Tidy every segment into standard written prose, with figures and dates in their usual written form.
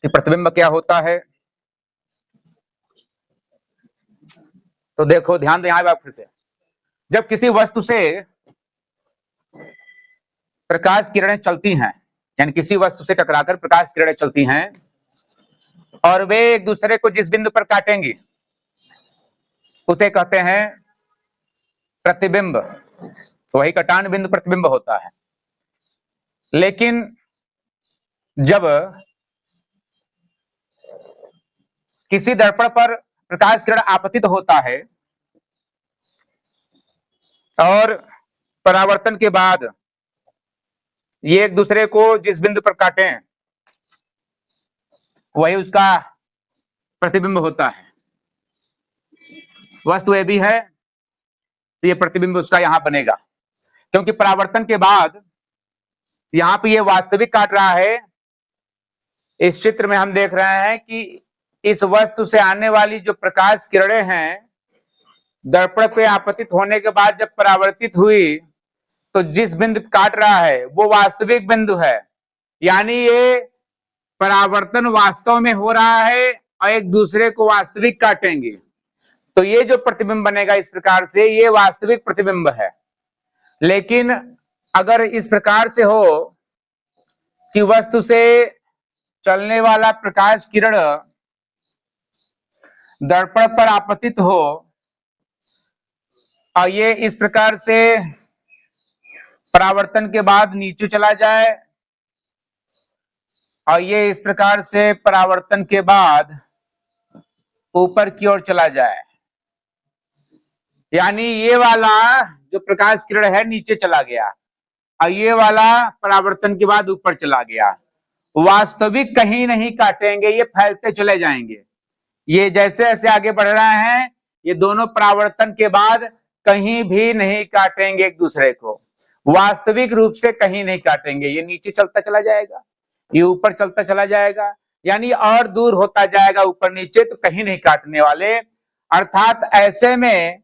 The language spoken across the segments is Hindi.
कि प्रतिबिंब क्या होता है। तो देखो ध्यान दें यहाँ फिर से, जब किसी वस्तु से प्रकाश किरणें चलती हैं, यानी किसी वस्तु से टकराकर प्रकाश किरणें चलती हैं और वे एक दूसरे को जिस बिंदु पर काटेंगी उसे कहते हैं प्रतिबिंब। तो वही कटान बिंदु प्रतिबिंब होता है। लेकिन जब किसी दर्पण पर प्रकाश किरण आपतित होता है और परावर्तन के बाद ये एक दूसरे को जिस बिंदु पर काटें वही उसका प्रतिबिंब होता है। वस्तु ए भी है तो ये प्रतिबिंब उसका यहां बनेगा, क्योंकि परावर्तन के बाद यहां पे ये वास्तविक काट रहा है। इस चित्र में हम देख रहे हैं कि इस वस्तु से आने वाली जो प्रकाश किरणें हैं दर्पण पे आपतित होने के बाद जब परावर्तित हुई तो जिस बिंदु काट रहा है वो वास्तविक बिंदु है, यानी ये परावर्तन वास्तव में हो रहा है और एक दूसरे को वास्तविक काटेंगे। तो ये जो प्रतिबिंब बनेगा इस प्रकार से ये वास्तविक प्रतिबिंब है। लेकिन अगर इस प्रकार से हो कि वस्तु से चलने वाला प्रकाश किरण दर्पण पर आपतित हो और ये इस प्रकार से परावर्तन के बाद नीचे चला जाए और ये इस प्रकार से परावर्तन के बाद ऊपर की ओर चला जाए, यानी ये वाला जो प्रकाश किरण है नीचे चला गया और ये वाला परावर्तन के बाद ऊपर चला गया, वास्तविक कहीं नहीं काटेंगे, ये फैलते चले जाएंगे। ये जैसे जैसे आगे बढ़ रहे हैं ये दोनों परावर्तन के बाद कहीं भी नहीं काटेंगे एक दूसरे को, वास्तविक रूप से कहीं नहीं काटेंगे। ये नीचे चलता चला जाएगा, ये ऊपर चलता चला जाएगा, यानी और दूर होता जाएगा ऊपर नीचे, तो कहीं नहीं काटने वाले। अर्थात ऐसे में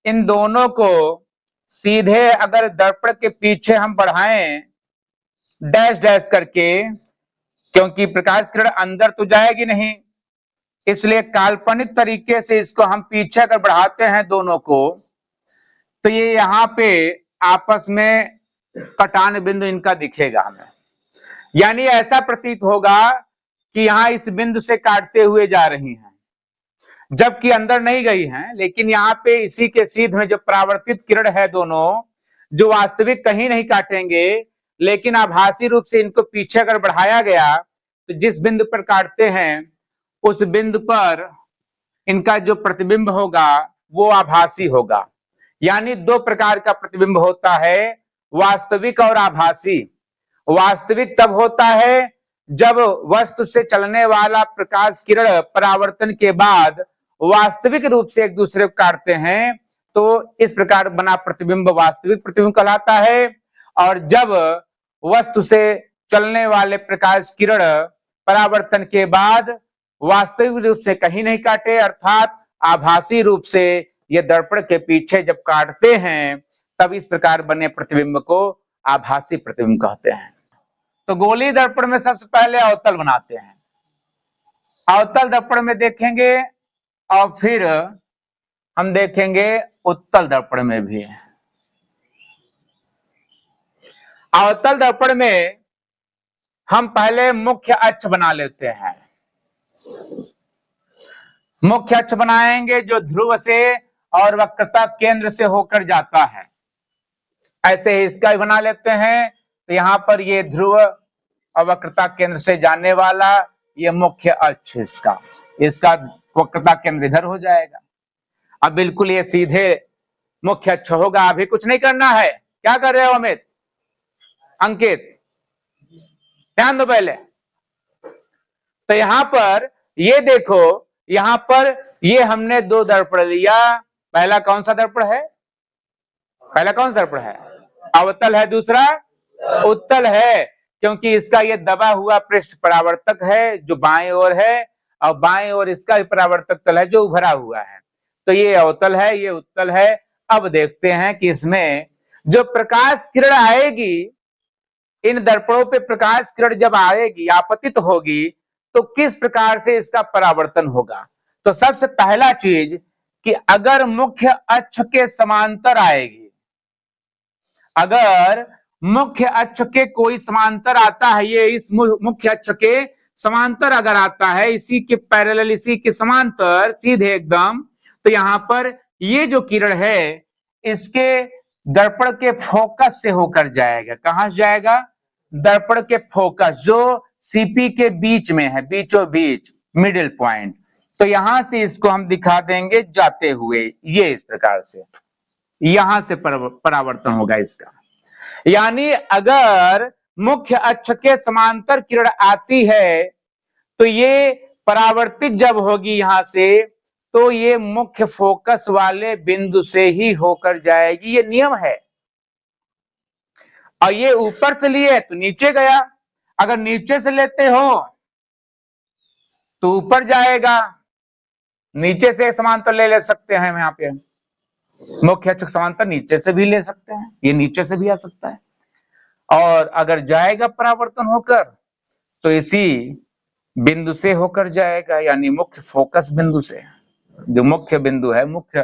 इन दोनों को सीधे अगर दर्पण के पीछे हम बढ़ाएं डैश डैश करके, क्योंकि प्रकाश किरण अंदर तो जाएगी नहीं, इसलिए काल्पनिक तरीके से इसको हम पीछे अगर बढ़ाते हैं दोनों को तो ये यहाँ पे आपस में कटान बिंदु इनका दिखेगा हमें, यानी ऐसा प्रतीत होगा कि यहाँ इस बिंदु से काटते हुए जा रही हैं जबकि अंदर नहीं गई हैं। लेकिन यहाँ पे इसी के सीध में जो परावर्तित किरण है दोनों जो वास्तविक कहीं नहीं काटेंगे, लेकिन आभासी रूप से इनको पीछे अगर बढ़ाया गया तो जिस बिंदु पर काटते हैं उस बिंदु पर इनका जो प्रतिबिंब होगा वो आभासी होगा। यानी दो प्रकार का प्रतिबिंब होता है, वास्तविक और आभासी। वास्तविक तब होता है जब वस्तु से चलने वाला प्रकाश किरण परावर्तन के बाद वास्तविक रूप से एक दूसरे को काटते हैं, तो इस प्रकार बना प्रतिबिंब वास्तविक प्रतिबिंब कहलाता है। और जब वस्तु से चलने वाले प्रकाश किरण परावर्तन के बाद वास्तविक रूप से कहीं नहीं काटे, अर्थात आभासी रूप से ये दर्पण के पीछे जब काटते हैं तब इस प्रकार बने प्रतिबिंब को आभासी प्रतिबिंब कहते हैं। तो गोलीय दर्पण में सबसे पहले अवतल बनाते हैं, अवतल दर्पण में देखेंगे और फिर हम देखेंगे उत्तल दर्पण में भी। अवतल दर्पण में हम पहले मुख्य अक्ष बना लेते हैं, मुख्य अक्ष बनाएंगे जो ध्रुव से और वक्रता केंद्र से होकर जाता है। ऐसे ही इसका भी बना लेते हैं, तो यहां पर ये ध्रुव और वक्रता केंद्र से जाने वाला ये मुख्य अक्ष, इसका वक्रता केंद्र इधर हो जाएगा। अब बिल्कुल ये सीधे मुख्य अक्ष होगा, अभी कुछ नहीं करना है। क्या कर रहे हो अमित, अंकित, ध्यान दो पहले। तो यहां पर ये देखो, यहां पर ये हमने दो दर्पण लिया। पहला कौन सा दर्पण है, पहला कौन सा दर्पण है, अवतल है, दूसरा उत्तल है, क्योंकि इसका ये दबा हुआ पृष्ठ परावर्तक है जो बाएं ओर है और बाएं ओर इसका भी परावर्तक तल है जो उभरा हुआ है। तो ये अवतल है, ये उत्तल है। अब देखते हैं कि इसमें जो प्रकाश किरण आएगी, इन दर्पणों पे प्रकाश किरण जब आएगी आपतित होगी तो किस प्रकार से इसका परावर्तन होगा। तो सबसे पहला चीज कि अगर मुख्य अक्ष के समांतर आएगी, अगर मुख्य अक्ष के कोई समांतर आता है, ये इस मुख्य अक्ष के समांतर अगर आता है, इसी के पैरेलल, इसी के समांतर सीधे एकदम, तो यहां पर ये जो किरण है इसके दर्पण के फोकस से होकर जाएगा। कहां से जाएगा? दर्पण के फोकस, जो सीपी के बीच में है, बीचों बीच, मिडिल पॉइंट। तो यहां से इसको हम दिखा देंगे जाते हुए, ये इस प्रकार से यहां से परावर्तन होगा इसका। यानी अगर मुख्य अक्ष के समांतर किरण आती है तो ये परावर्तित जब होगी यहां से, तो ये मुख्य फोकस वाले बिंदु से ही होकर जाएगी, ये नियम है। और ये ऊपर से लिए तो नीचे गया, अगर नीचे से लेते हो तो ऊपर जाएगा, नीचे से समांतर ले सकते हैं। यहाँ पे मुख्य अक्ष समांतर नीचे से भी ले सकते हैं, ये नीचे से भी आ सकता है। और अगर जाएगा परावर्तन होकर तो इसी बिंदु से होकर जाएगा, यानी मुख्य फोकस बिंदु से, जो मुख्य बिंदु है, मुख्य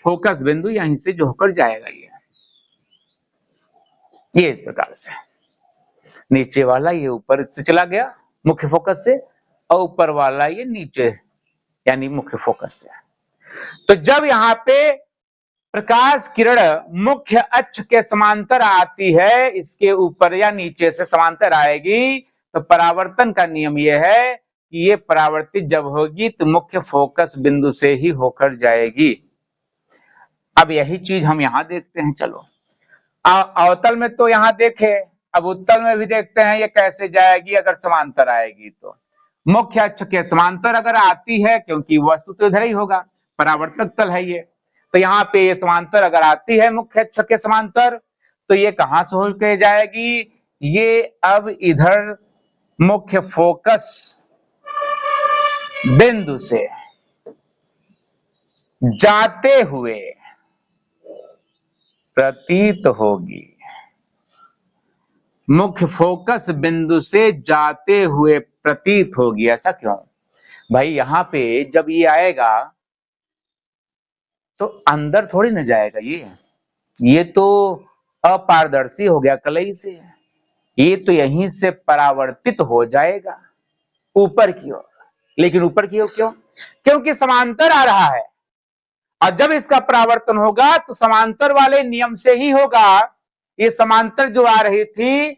फोकस बिंदु, यहीं से जो होकर जाएगा ये इस प्रकार से। नीचे वाला ये ऊपर से चला गया मुख्य फोकस से, और ऊपर वाला ये नीचे यानी मुख्य फोकस से। तो जब यहाँ पे प्रकाश किरण मुख्य अक्ष के समांतर आती है, इसके ऊपर या नीचे से समांतर आएगी, तो परावर्तन का नियम यह है कि ये परावर्तित जब होगी तो मुख्य फोकस बिंदु से ही होकर जाएगी। अब यही चीज हम यहां देखते हैं। चलो अवतल में तो यहां देखे, अब उत्तल में भी देखते हैं ये कैसे जाएगी अगर समांतर आएगी। तो मुख्य अक्ष के समांतर अगर आती है, क्योंकि वस्तु तो इधर ही होगा, परावर्तक तल है ये, तो यहाँ पे ये समांतर अगर आती है मुख्य अक्ष के समांतर, तो ये कहां से होकर जाएगी? ये अब इधर मुख्य फोकस बिंदु से जाते हुए प्रतीत होगी, मुख्य फोकस बिंदु से जाते हुए प्रतीत होगी। ऐसा क्यों भाई? यहां पे जब ये आएगा तो अंदर थोड़ी न जाएगा, ये तो अपारदर्शी हो गया कलई से, ये तो यहीं से परावर्तित हो जाएगा ऊपर की ओर। लेकिन ऊपर की ओर क्यों? क्योंकि समांतर आ रहा है, और जब इसका परावर्तन होगा तो समांतर वाले नियम से ही होगा। ये समांतर जो आ रही थी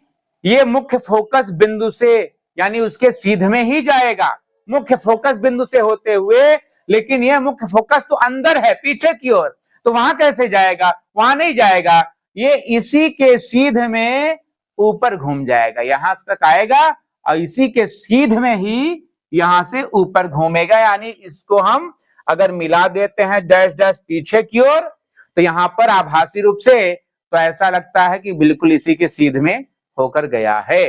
ये मुख्य फोकस बिंदु से, यानी उसके सीधे में ही जाएगा, मुख्य फोकस बिंदु से होते हुए, लेकिन यह मुख्य फोकस तो अंदर है पीछे की ओर, तो वहां कैसे जाएगा? वहां नहीं जाएगा, ये इसी के सीधे में ऊपर घूम जाएगा, यहां तक आएगा और इसी के सीधे में ही यहां से ऊपर घूमेगा। यानी इसको हम अगर मिला देते हैं डैश डैश पीछे की ओर, तो यहां पर आभासी रूप से तो ऐसा लगता है कि बिल्कुल इसी के सीधे में होकर गया है।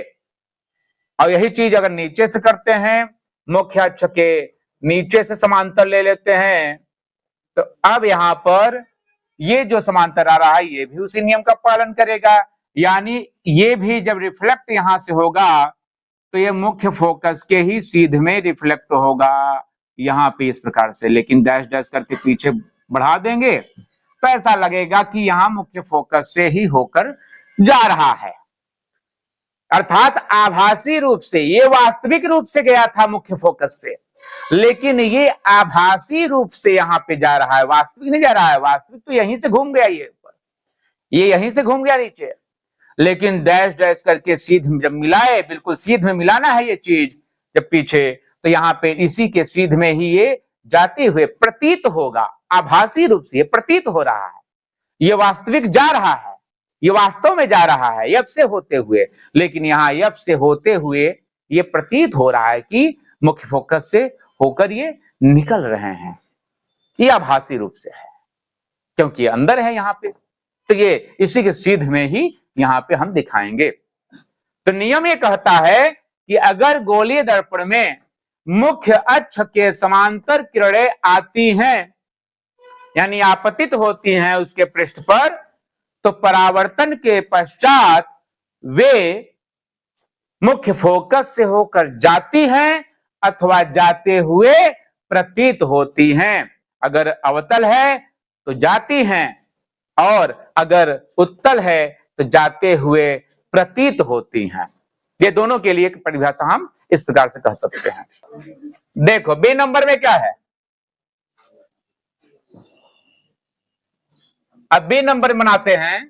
और यही चीज अगर नीचे से करते हैं, मुख्य अक्ष के नीचे से समांतर ले लेते हैं, तो अब यहां पर ये जो समांतर आ रहा है ये भी उसी नियम का पालन करेगा, यानी ये भी जब रिफ्लेक्ट यहां से होगा तो ये मुख्य फोकस के ही सीधे में रिफ्लेक्ट होगा यहां पे इस प्रकार से। लेकिन डैश डैश करके पीछे बढ़ा देंगे तो ऐसा लगेगा कि यहां मुख्य फोकस से ही होकर जा रहा है, अर्थात आभासी रूप से। ये वास्तविक रूप से गया था मुख्य फोकस से, लेकिन ये आभासी रूप से यहां पे जा रहा है, वास्तविक नहीं जा रहा है। वास्तविक तो यहीं से घूम गया, ये ऊपर, ये यहीं से घूम गया नीचे, लेकिन डैश डैश करके सीध जब मिलाए, बिल्कुल सीध में मिलाना है ये चीज जब पीछे, तो यहाँ पे इसी के सीध में ही ये जाते हुए प्रतीत होगा। आभासी रूप से ये प्रतीत हो रहा है, ये वास्तविक जा रहा है, ये वास्तव में जा रहा है यफ से होते हुए, लेकिन यहाँ यफ से होते हुए ये प्रतीत हो रहा है कि मुख्य फोकस से होकर ये निकल रहे हैं। ये आभासी रूप से है क्योंकि ये अंदर है यहाँ पे, तो ये इसी के सीध में ही यहाँ पे हम दिखाएंगे। तो नियम ये कहता है कि अगर गोलीय दर्पण में मुख्य अक्ष के समांतर किरणें आती हैं, यानी आपतित होती हैं उसके पृष्ठ पर, तो परावर्तन के पश्चात वे मुख्य फोकस से होकर जाती हैं अथवा जाते हुए प्रतीत होती हैं। अगर अवतल है तो जाती हैं और अगर उत्तल है तो जाते हुए प्रतीत होती हैं। ये दोनों के लिए एक परिभाषा हम इस प्रकार से कह सकते हैं। देखो बी नंबर में क्या है, अब बी नंबर बनाते हैं,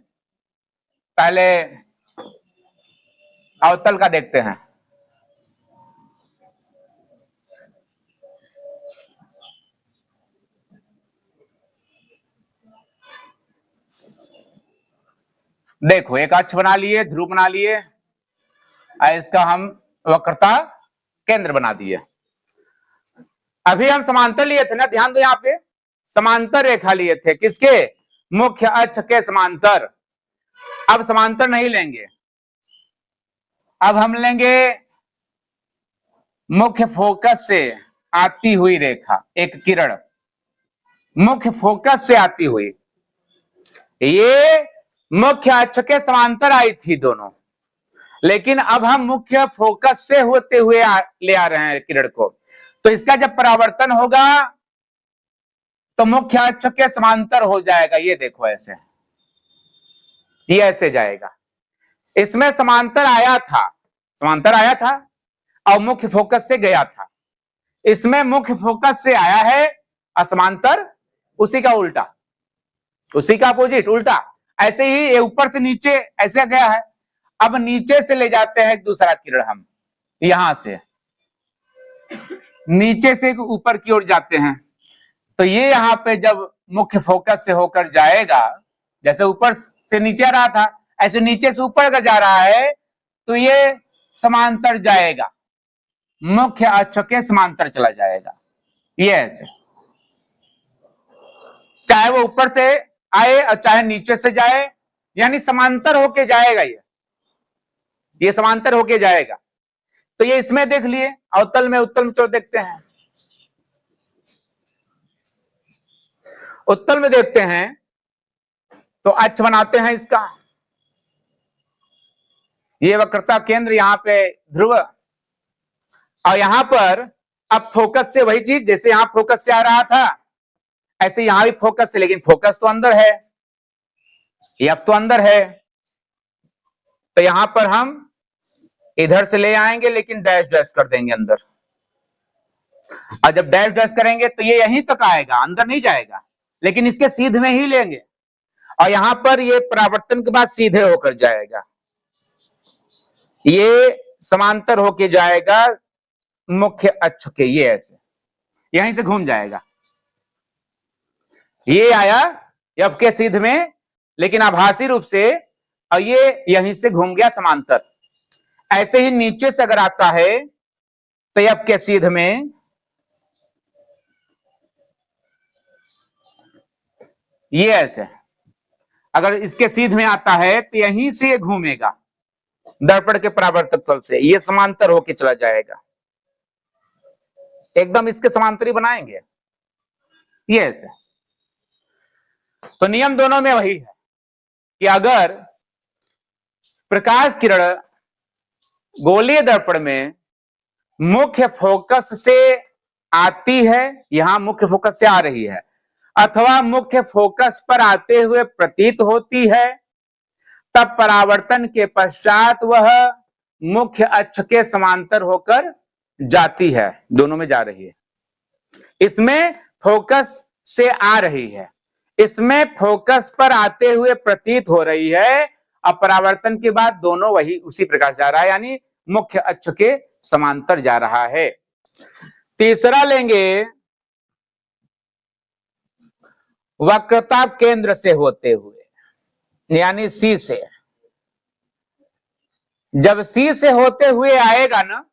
पहले अवतल का देखते हैं। देखो एक अक्ष बना लिए, ध्रुव बना लिए, इसका हम वक्रता केंद्र बना दिए। अभी हम समांतर लिए थे ना, ध्यान दो, यहां पे समांतर रेखा लिए थे, किसके, मुख्य अक्ष के समांतर। अब समांतर नहीं लेंगे, अब हम लेंगे मुख्य फोकस से आती हुई रेखा, एक किरण मुख्य फोकस से आती हुई, ये मुख्य अक्ष के समांतर आई थी दोनों, लेकिन अब हम मुख्य फोकस से होते हुए ले आ रहे हैं किरण को, तो इसका जब परावर्तन होगा तो मुख्य अक्ष के समांतर हो जाएगा। ये देखो ऐसे, ये ऐसे जाएगा। इसमें समांतर आया था और मुख्य फोकस से गया था। इसमें मुख्य फोकस से आया है असमांतर, उसी का उल्टा, उसी का अपोजिट उल्टा। ऐसे ही ये ऊपर से नीचे ऐसे गया है, अब नीचे से ले जाते हैं दूसरा किरण, हम यहां से नीचे से ऊपर की ओर जाते हैं, तो ये यहाँ पे जब मुख्य फोकस से होकर जाएगा, जैसे ऊपर से नीचे आ रहा था, ऐसे नीचे से ऊपर अगर जा रहा है तो ये समांतर जाएगा, मुख्य अक्ष के समांतर चला जाएगा। ये ऐसे, चाहे वो ऊपर से आए और चाहे नीचे से जाए, यानी समांतर होके जाएगा, ये समांतर होके जाएगा। तो ये इसमें देख लिए, अवतल में उत्तल में चलो देखते हैं। उत्तल में देखते हैं तो अक्ष बनाते हैं इसका, ये वक्रता केंद्र यहाँ पे ध्रुव, और यहां पर अब फोकस से वही चीज, जैसे यहां फोकस से आ रहा था ऐसे यहां भी फोकस से, लेकिन फोकस तो अंदर है, एफ तो अंदर है, तो यहां पर हम इधर से ले आएंगे, लेकिन डैश डैश कर देंगे अंदर, और जब डैश डैश करेंगे तो ये यहीं तक आएगा, अंदर नहीं जाएगा, लेकिन इसके सीधे में ही लेंगे, और यहां पर ये परावर्तन के बाद सीधे होकर जाएगा, ये समांतर होके जाएगा मुख्य अक्ष के, ये ऐसे यहीं से घूम जाएगा, ये आया एफ के सीध में, लेकिन आभासी रूप से, और ये यहीं से घूम गया समांतर। ऐसे ही नीचे से अगर आता है तो एफ के सीध में, ये ऐसे अगर इसके सीध में आता है तो यहीं से ये घूमेगा दर्पण के परावर्तक तल से, ये समांतर होके चला जाएगा, एकदम इसके समांतरी बनाएंगे, ये ऐसे। तो नियम दोनों में वही है कि अगर प्रकाश किरण गोलीय दर्पण में मुख्य फोकस से आती है, यहां मुख्य फोकस से आ रही है, अथवा मुख्य फोकस पर आते हुए प्रतीत होती है, तब परावर्तन के पश्चात वह मुख्य अक्ष के समांतर होकर जाती है, दोनों में जा रही है। इसमें फोकस से आ रही है, इसमें फोकस पर आते हुए प्रतीत हो रही है, अब परावर्तन के बाद दोनों वही उसी प्रकार जा रहा है, यानी मुख्य अक्ष के समांतर जा रहा है। तीसरा लेंगे वक्रता केंद्र से होते हुए, यानी सी से, जब सी से होते हुए आएगा ना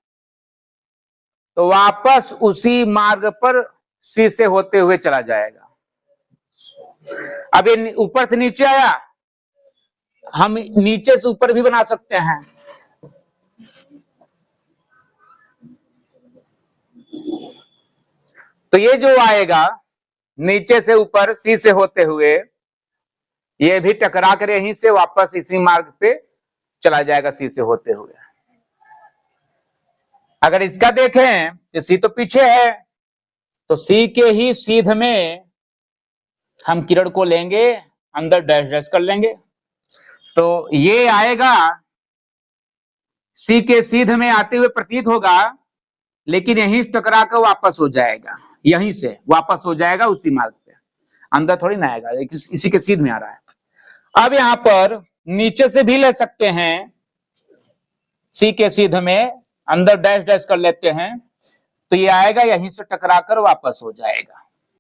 तो वापस उसी मार्ग पर सी से होते हुए चला जाएगा। अब ये ऊपर से नीचे आया, हम नीचे से ऊपर भी बना सकते हैं, तो ये जो आएगा नीचे से ऊपर सी से होते हुए, ये भी टकरा कर यहीं से वापस इसी मार्ग पे चला जाएगा सी से होते हुए। अगर इसका देखें तो सी तो पीछे है, तो सी के ही सीध में हम किरण को लेंगे, अंदर डैश डैश कर लेंगे, तो ये आएगा सी के सीध में आते हुए प्रतीत होगा, लेकिन यहीं से टकरा कर वापस हो जाएगा, यहीं से वापस हो जाएगा उसी मार्ग पे, अंदर थोड़ी ना आएगा, इसी के सीध में आ रहा है। अब यहां पर नीचे से भी ले सकते हैं, सी के सीध में अंदर डैश डैश कर लेते हैं, तो ये आएगा यहीं से टकरा कर वापस हो जाएगा।